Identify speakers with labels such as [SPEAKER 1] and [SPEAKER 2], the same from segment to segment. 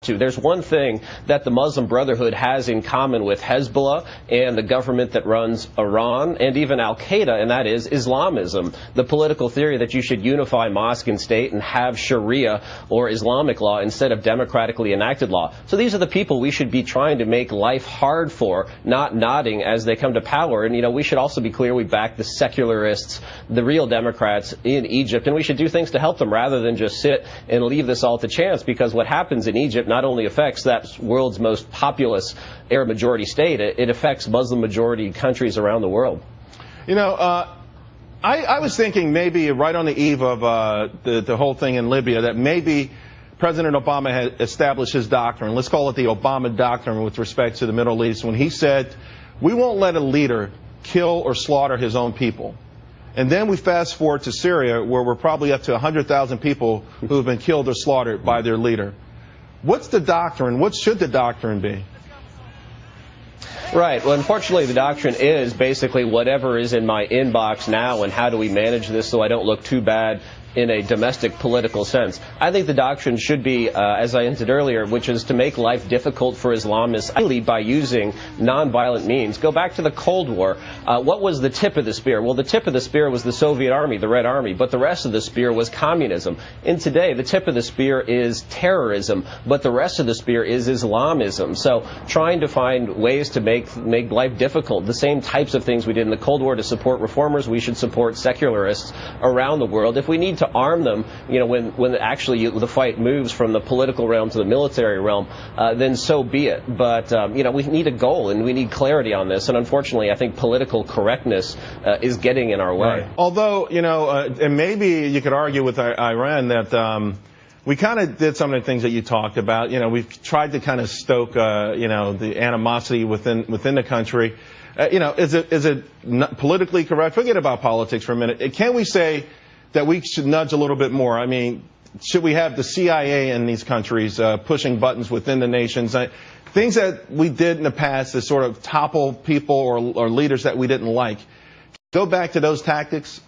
[SPEAKER 1] There's one thing that the Muslim Brotherhood has in common with Hezbollah and the government that runs Iran and even Al-Qaeda, and that is Islamism, the political theory that you should unify mosque and state and have Sharia or Islamic law instead of democratically enacted law. So these are the people we should be trying to make life hard for, not nodding as they come to power. And, you know, we should also be clear we back the secularists, the real Democrats in Egypt, and we should do things to help them rather than just sit and leave this all to chance, because what happens in Egypt not only affects that world's most populous Arab majority state, it affects Muslim majority countries around the world.
[SPEAKER 2] You know, I was thinking maybe right on the eve of the whole thing in Libya that maybe President Obama had established his doctrine. Let's call it the Obama doctrine with respect to the Middle East, when he said, we won't let a leader kill or slaughter his own people. And then we fast forward to Syria, where we're probably up to 100,000 people who have been killed or slaughtered by their leader. What's the doctrine? What should the doctrine be?
[SPEAKER 1] Right. Well, unfortunately, the doctrine is basically whatever is in my inbox now, and how do we manage this so I don't look too bad in a domestic political sense. I think the doctrine should be, as I hinted earlier, which is to make life difficult for Islamists, ideally by using nonviolent means. Go back to the Cold War. What was the tip of the spear? Well, the tip of the spear was the Soviet Army, the Red Army, but the rest of the spear was communism. And today, the tip of the spear is terrorism, but the rest of the spear is Islamism. So trying to find ways to make life difficult, the same types of things we did in the Cold War to support reformers, we should support secularists around the world. If we need to arm them, you know, when actually the fight moves from the political realm to the military realm, then so be it. But, you know, we need a goal and we need clarity on this. And unfortunately, I think political correctness is getting in our way.
[SPEAKER 2] Right. Although, you know, and maybe you could argue with Iran that we kind of did some of the things that you talked about. You know, we've tried to kind of stoke, you know, the animosity within the country. You know, is it not politically correct? Forget about politics for a minute. Can we say that we should nudge a little bit more? I mean, should we have the CIA in these countries pushing buttons within the nations? Things that we did in the past to sort of topple people or leaders that we didn't like. Go back to those tactics.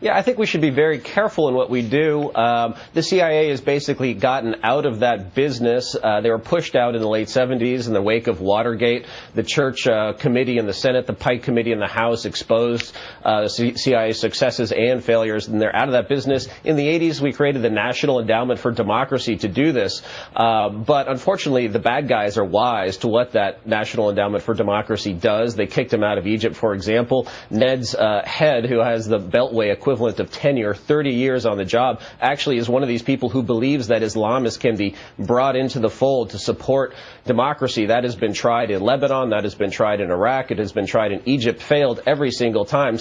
[SPEAKER 1] Yeah, I think we should be very careful in what we do. The CIA has basically gotten out of that business. They were pushed out in the late 70s in the wake of Watergate. The Church Committee in the Senate, the Pike Committee in the House exposed the CIA's successes and failures, and they're out of that business. In the 80s, we created the National Endowment for Democracy to do this. But unfortunately, the bad guys are wise to what that National Endowment for Democracy does. They kicked him out of Egypt, for example. Ned's head, who has the Beltway equivalent of tenure, 30 years on the job, actually is one of these people who believes that Islamists can be brought into the fold to support democracy. That has been tried in Lebanon, that has been tried in Iraq, it has been tried in Egypt, failed every single time.